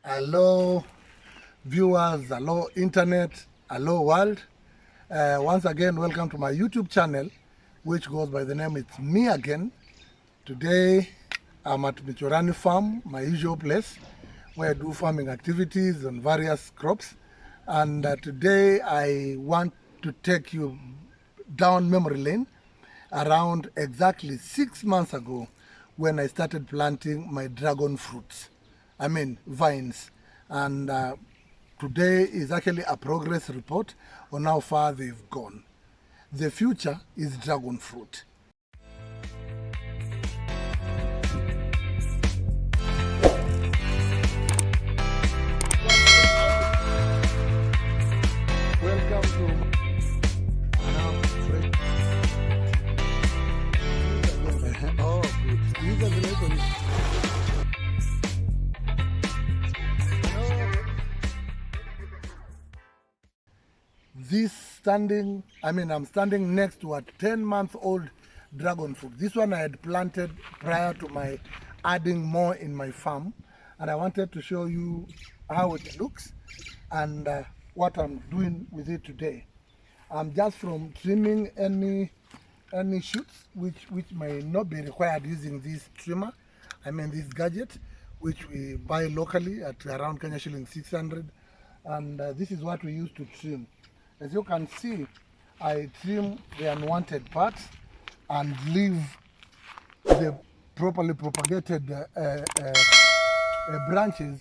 Hello viewers, hello internet, hello world. Once again, welcome to my YouTube channel, which goes by the name It's Me Again. Today, I'm at Michorani Farm, my usual place, where I do farming activities on various crops. And today, I want to take you down memory lane around exactly 6 months ago when I started planting my dragon fruits. Vines. And today is actually a progress report on how far they've gone. The future is dragon fruit. Welcome to oh, good. These are the lights. I'm standing next to a 10-month-old dragon fruit. This one I had planted prior to my adding more in my farm, and I wanted to show you how it looks and what I'm doing with it today. I'm just from trimming any shoots which may not be required using this trimmer. This gadget, which we buy locally at around Kenya shilling 600, and this is what we use to trim. As you can see, I trim the unwanted parts and leave the properly propagated branches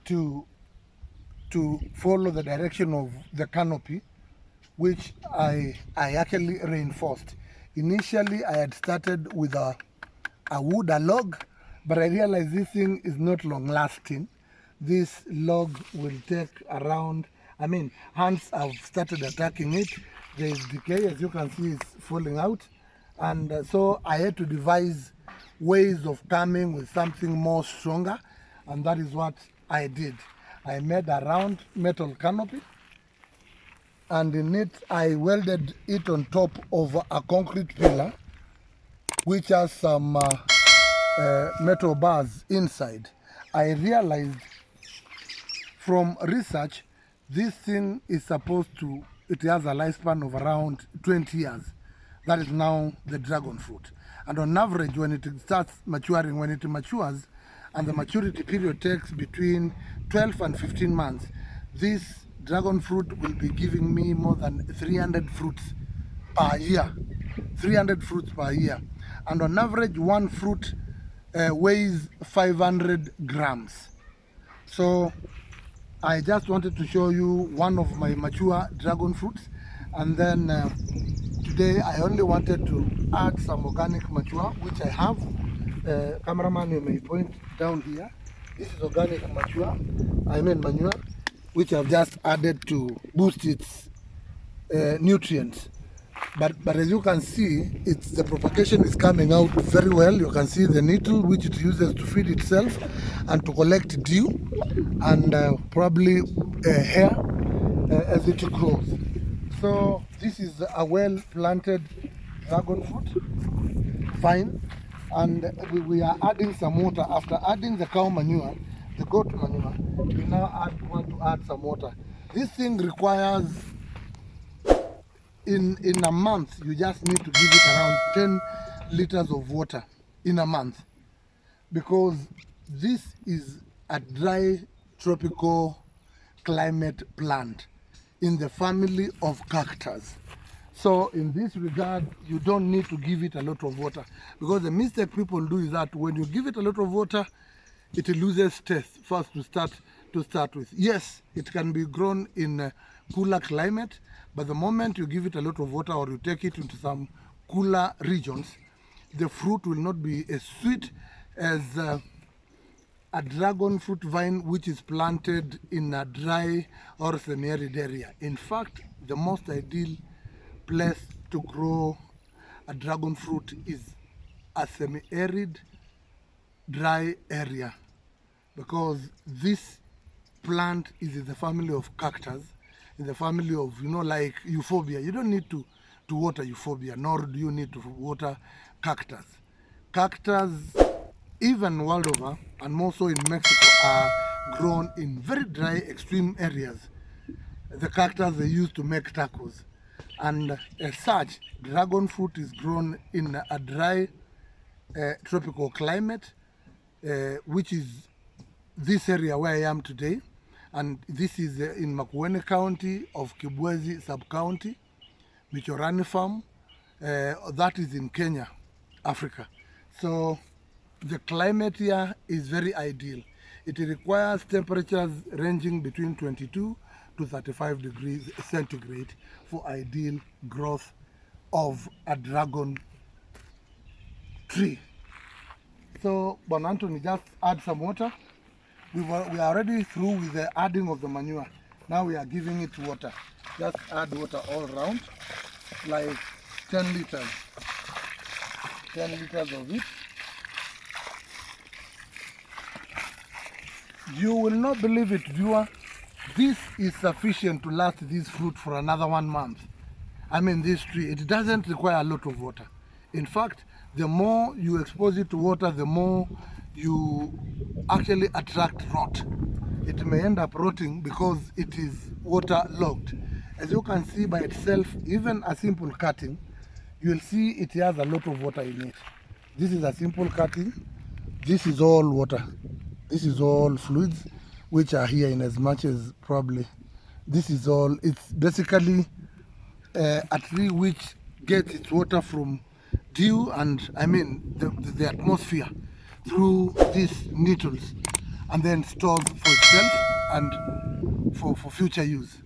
to follow the direction of the canopy, which I actually reinforced. Initially, I had started with a log, but I realized this thing is not long lasting. This log will take around, ants have started attacking it. There is decay, as you can see, it's falling out. And so I had to devise ways of coming with something more stronger, and that is what I did. I made a round metal canopy, and in it I welded it on top of a concrete pillar which has some metal bars inside. I realized from research this thing is it has a lifespan of around 20 years. That is now the dragon fruit. And on average, when it starts maturing, when it matures, and the maturity period takes between 12 and 15 months, this dragon fruit will be giving me more than 300 fruits per year. 300 fruits per year. And on average, one fruit weighs 500 grams. So I just wanted to show you one of my mature dragon fruits, and then today I only wanted to add some organic mature, which I have. Cameraman, you may point down here. This is organic mature, manure, which I've just added to boost its nutrients. But as you can see, the propagation is coming out very well. You can see the nettle which it uses to feed itself and to collect dew and probably hair as it grows. So this is a well planted dragon fruit vine, and we are adding some water. After adding the cow manure, the goat manure, we now want to add some water. This thing requires, in a month, you just need to give it around 10 liters of water in a month, because this is a dry tropical climate plant in the family of cactus. So in this regard, you don't need to give it a lot of water, because the mistake people do is that when you give it a lot of water, it loses taste first to start with. Yes, it can be grown in a cooler climate, but the moment you give it a lot of water or you take it into some cooler regions, the fruit will not be as sweet as a dragon fruit vine which is planted in a dry or semi-arid area. In fact, the most ideal place to grow a dragon fruit is a semi-arid dry area, because this plant is in the family of cactus, in the family of, like euphorbia. You don't need to water euphorbia, nor do you need to water cactus. Cactus, even world over, and more so in Mexico, are grown in very dry, extreme areas. The cactus they use to make tacos. And as such, dragon fruit is grown in a dry tropical climate, which is this area where I am today. And this is in Makueni County of Kibwezi Sub-County, Michorani Farm. That is in Kenya, Africa. So the climate here is very ideal. It requires temperatures ranging between 22 to 35 degrees centigrade for ideal growth of a dragon tree. So, Bon Anthony, just add some water. We are already through with the adding of the manure. Now we are giving it water. Just add water all around, like 10 liters. 10 liters of it. You will not believe it, viewer. This is sufficient to last this fruit for another 1 month. I mean, this tree, it doesn't require a lot of water. In fact, the more you expose it to water, the more you actually attract rot. It may end up rotting because it is waterlogged. As you can see by itself, even a simple cutting, you will see it has a lot of water in it. This is a simple cutting. This is all water. This is all fluids which are here in as much as probably. This is all, it's basically a tree which gets its water from dew and I mean the atmosphere through these needles and then stores for itself and for future use.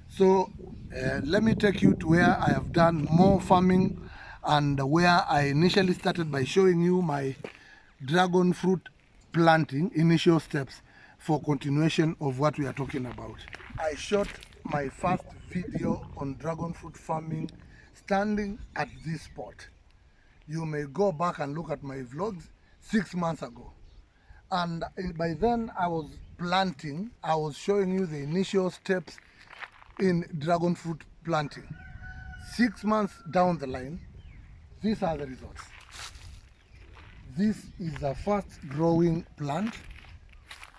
So let me take you to where I have done more farming and where I initially started by showing you my dragon fruit planting initial steps for continuation of what we are talking about. I shot my first video on dragon fruit farming standing at this spot. You may go back and look at my vlogs 6 months ago. And by then I was planting, I was showing you the initial steps in dragon fruit planting. 6 months down the line, these are the results. This is the first growing plant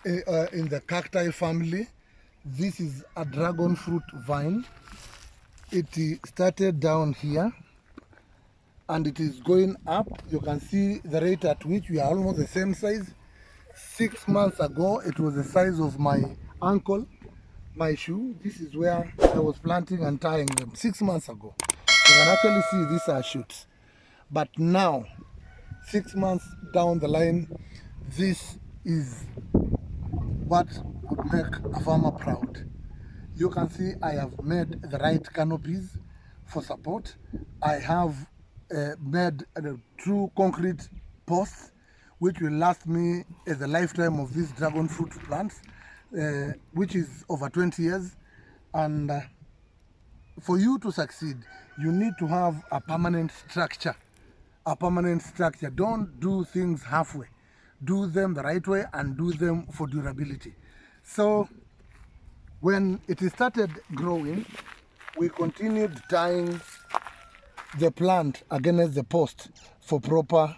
in the cacti family. This is a dragon fruit vine. It started down here and it is going up. You can see the rate at which we are almost the same size. 6 months ago, it was the size of my ankle, my shoe. This is where I was planting and tying them 6 months ago. You can actually see these are shoots. But now, 6 months down the line, this is what would make a farmer proud. You can see I have made the right canopies for support. I have made true concrete posts which will last me the lifetime of these dragon fruit plants, which is over 20 years. And for you to succeed, you need to have a permanent structure. A permanent structure. Don't do things halfway. Do them the right way and do them for durability. So when it started growing, we continued tying the plant against the post for proper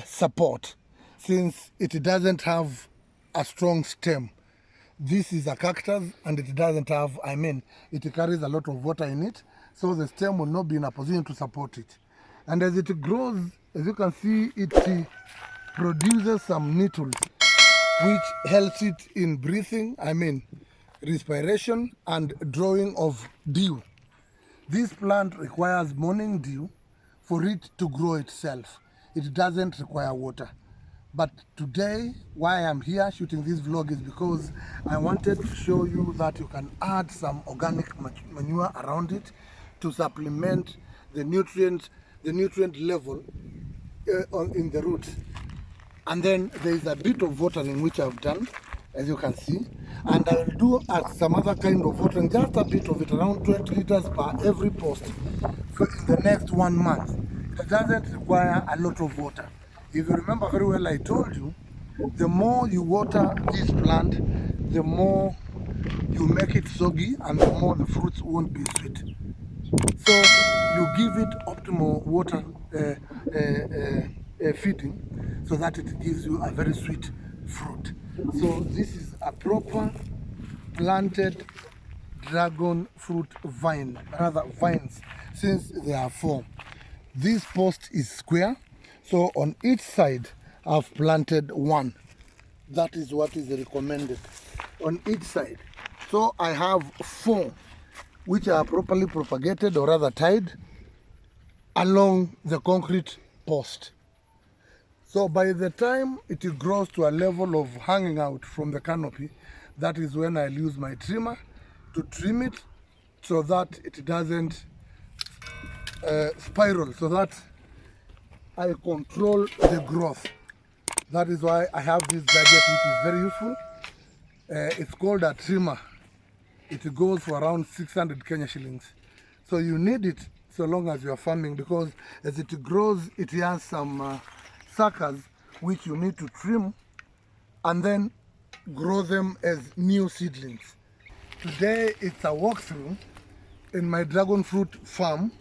support, since it doesn't have a strong stem. This is a cactus and it doesn't have, it carries a lot of water in it, so the stem will not be in a position to support it. And as it grows, as you can see, it produces some needles which helps it in breathing, respiration and drawing of dew. This plant requires morning dew for it to grow itself. It doesn't require water. But today, why I'm here shooting this vlog is because I wanted to show you that you can add some organic manure around it to supplement the nutrient level in the roots. And then there is a bit of watering which I've done, as you can see, and I will do some other kind of watering, just a bit of it, around 20 liters per every post for in the next 1 month. It doesn't require a lot of water. If you remember very well, I told you, the more you water this plant, the more you make it soggy and the more the fruits won't be sweet. So you give it optimal water feeding so that it gives you a very sweet fruit. So this is a proper planted dragon fruit vine, rather vines, since there are 4. This post is square, so on each side I've planted 1. That is what is recommended on each side. So I have 4 which are properly propagated, or rather tied along the concrete post. So by the time it grows to a level of hanging out from the canopy, that is when I'll use my trimmer to trim it so that it doesn't spiral, so that I control the growth. That is why I have this gadget, which is very useful. It's called a trimmer. It goes for around 600 Kenya shillings. So you need it so long as you are farming, because as it grows, it has some suckers which you need to trim and then grow them as new seedlings. Today it's a walkthrough in my dragon fruit farm.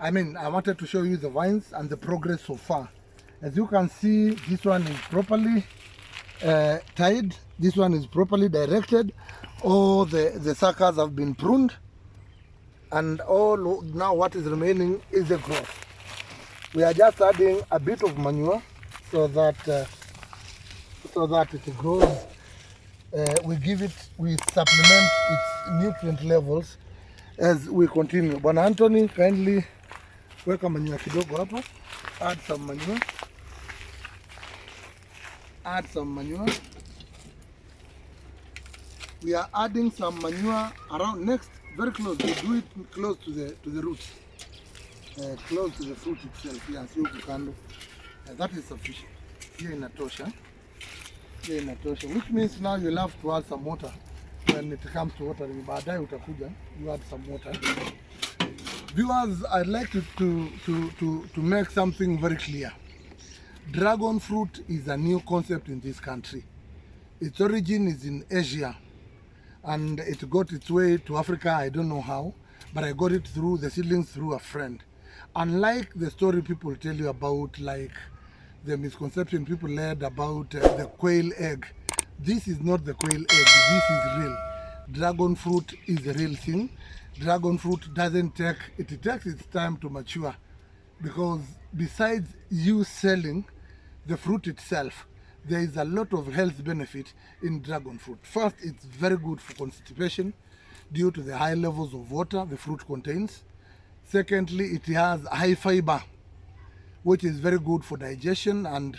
I wanted to show you the vines and the progress so far. As you can see, this one is properly tied, this one is properly directed, all the suckers have been pruned, and all now what is remaining is the growth. We are just adding a bit of manure so that it grows. We supplement its nutrient levels as we continue. Bwana Anthony, kindly weka manure kidogo hapa. Add some manure. Add some manure. We are adding some manure around next, very close. We do it close to the roots, close to the fruit itself. Yeah, so kando. That is sufficient. Here inatosha. Here inatosha. Which means now you'll have to add some water when it comes to watering. Baadaye utakuja, you add some water. Viewers, I'd like to make something very clear. Dragon fruit is a new concept in this country. Its origin is in Asia, and it got its way to Africa. I don't know how, but I got it through the seedlings through a friend. Unlike the story people tell you about, like the misconception people had about the quail egg, this is not the quail egg. This is real. Dragon fruit is a real thing. Dragon fruit it takes its time to mature, because besides you selling the fruit itself, there is a lot of health benefit in dragon fruit. First, it's very good for constipation due to the high levels of water the fruit contains. Secondly, it has high fiber, which is very good for digestion, and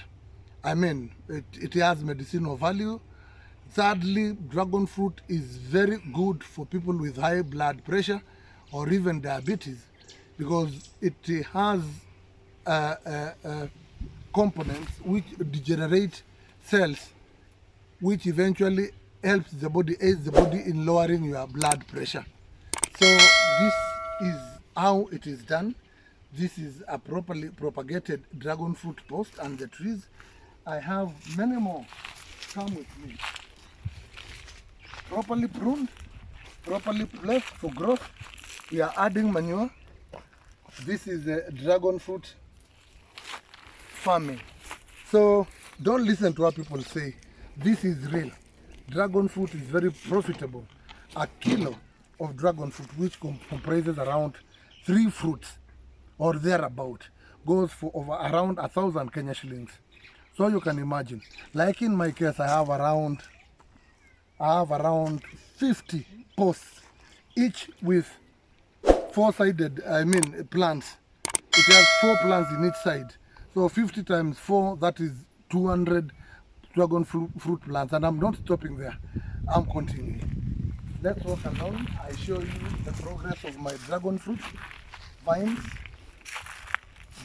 it has medicinal value. Thirdly, dragon fruit is very good for people with high blood pressure or even diabetes, because it has components which degenerate cells, which eventually aids the body in lowering your blood pressure. So this is how it is done. This is a properly propagated dragon fruit post, and the trees, I have many more. Come with me. Properly pruned, properly placed for growth. We are adding manure. This is the dragon fruit farming. So don't listen to what people say. This is real. Dragon fruit is very profitable. A kilo of dragon fruit, which comprises around 3 fruits or thereabout, goes for over around 1,000 Kenya shillings. So you can imagine, like in my case, I have around 50 posts, each with 4-sided, plants. It has 4 plants in each side. So 50 times 4, that is 200 dragon fruit plants. And I'm not stopping there. I'm continuing. Let's walk along. I show you the progress of my dragon fruit vines.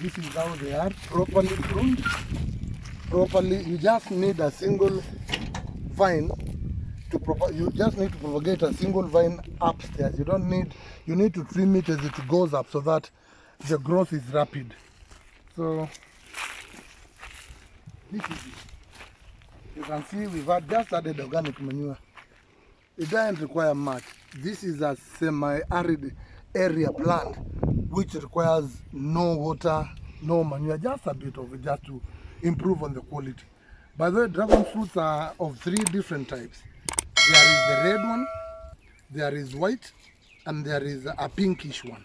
This is how they are, properly pruned. Properly, you just need a single vine you just need to propagate a single vine upstairs. You need to trim it as it goes up so that the growth is rapid. So this is it. You can see we've just added organic manure. It doesn't require much. This is a semi-arid area plant which requires no water, no manure, just a bit of it, just to improve on the quality. By the way, dragon fruits are of 3 different types. There is the red one, there is white, and there is a pinkish one.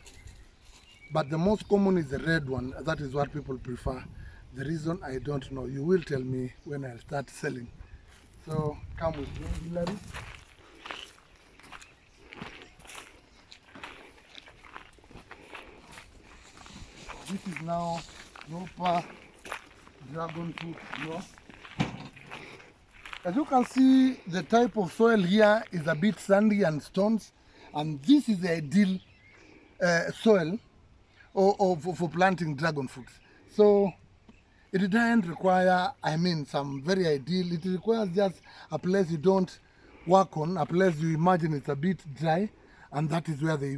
But the most common is the red one. That is what people prefer. The reason I don't know. You will tell me when I start selling. So come with me, Hillary. This is now proper dragon fruit grow. As you can see, the type of soil here is a bit sandy and stones, and this is the ideal soil for planting dragon fruits. So it doesn't require, some very ideal. It requires just a place you don't work on, a place you imagine it's a bit dry, and that is where they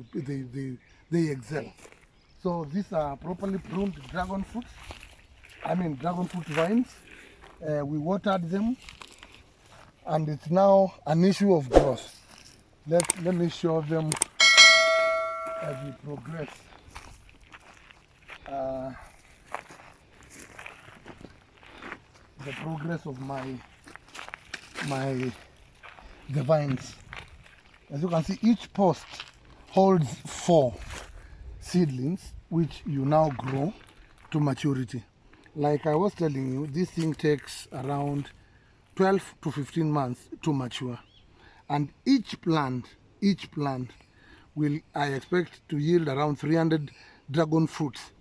excel. So these are properly pruned dragon fruits. Dragon fruit vines. We watered them, and it's now an issue of growth. Let me show them as we progress. The progress of the vines. As you can see, each post holds 4 seedlings, which you now grow to maturity. Like I was telling you, this thing takes around 12 to 15 months to mature, and each plant will, I expect, to yield around 300 dragon fruits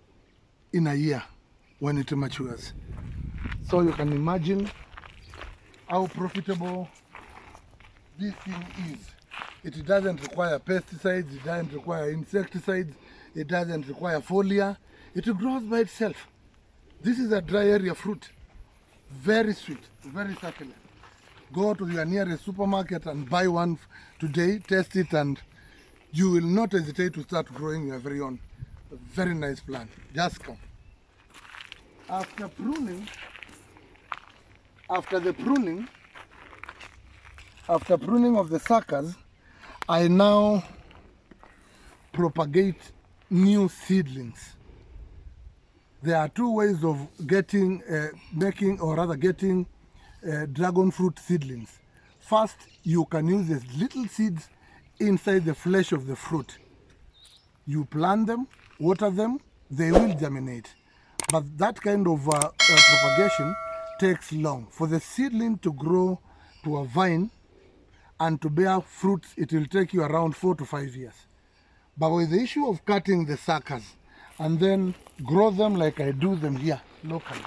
in a year when it matures. So you can imagine how profitable this thing is. It doesn't require pesticides, it doesn't require insecticides, it doesn't require foliar. It grows by itself. This is a dry area fruit. Very sweet, very succulent. Go to your nearest supermarket and buy one today, test it, and you will not hesitate to start growing your very own. A very nice plant. Just come. After pruning of the suckers, I now propagate new seedlings. There are 2 ways of getting dragon fruit seedlings. First, you can use these little seeds inside the flesh of the fruit. You plant them, water them, they will germinate. But that kind of propagation takes long. For the seedling to grow to a vine and to bear fruits, it will take you around 4 to 5 years. But with the issue of cutting the suckers and then grow them like I do them here locally,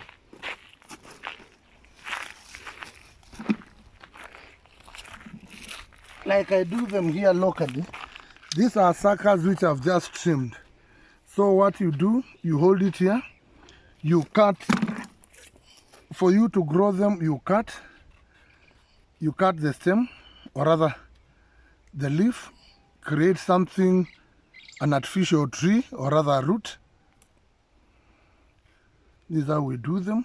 these are suckers which I've just trimmed. So what you do, you hold it here, you cut. For you to grow them, you cut the stem, or rather the leaf, create something, an artificial tree, or rather a root. This is how we do them.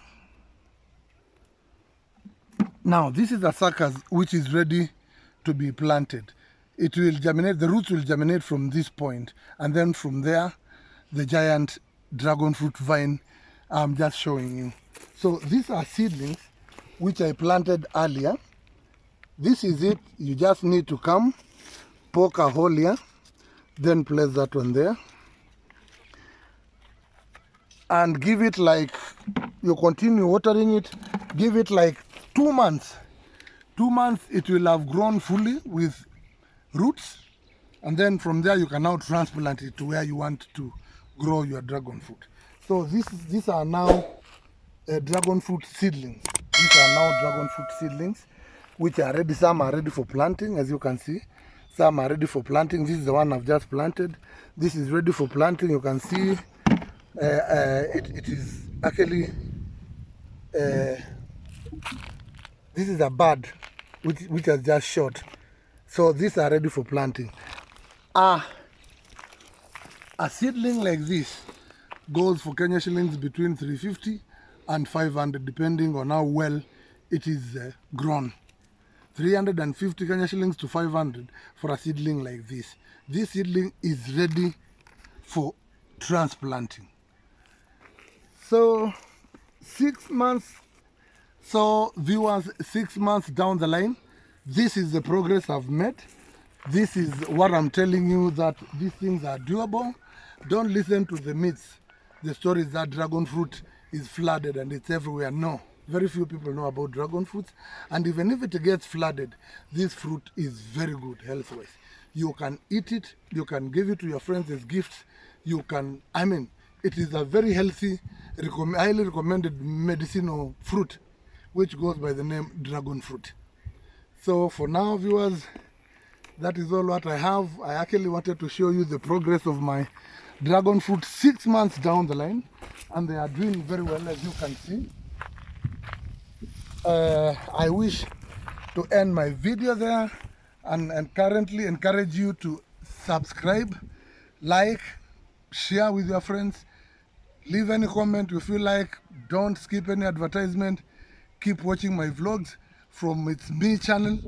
Now this is the suckers which is ready to be planted. It will germinate, the roots will germinate from this point, and then from there the giant dragon fruit vine I'm just showing you. So these are seedlings which I planted earlier. This is it. You just need to come, poke a hole here, then place that one there, and give it like, you continue watering it, give it like 2 months. 2 months it will have grown fully with roots, and then from there you can now transplant it to where you want to grow your dragon fruit. So these are now dragon fruit seedlings. These are now dragon fruit seedlings which are ready. Some are ready for planting, as you can see. Some are ready for planting. This is the one I've just planted. This is ready for planting. You can see it is actually this is a bud which has just shot. So these are ready for planting. A seedling like this goes for Kenya shillings between 350 and 500 depending on how well it is grown. 350 Kenya shillings to 500 for a seedling like this. This seedling is ready for transplanting. So 6 months So viewers, 6 months down the line, this is the progress I've made. This is what I'm telling you, that these things are doable. Don't listen to the myths, the stories that dragon fruit is flooded and it's everywhere. No, very few people know about dragon fruit. And even if it gets flooded, this fruit is very good health-wise. You can eat it, you can give it to your friends as gifts. You can, I mean, it is a very healthy, highly recommended medicinal fruit, which goes by the name dragon fruit. So for now, viewers, that is all what I have. I actually wanted to show you the progress of my dragon fruit 6 months down the line, and they are doing very well, as you can see. I wish to end my video there and currently encourage you to subscribe, like, share with your friends, leave any comment you feel like. Don't skip any advertisement. Keep watching my vlogs from It's Me channel.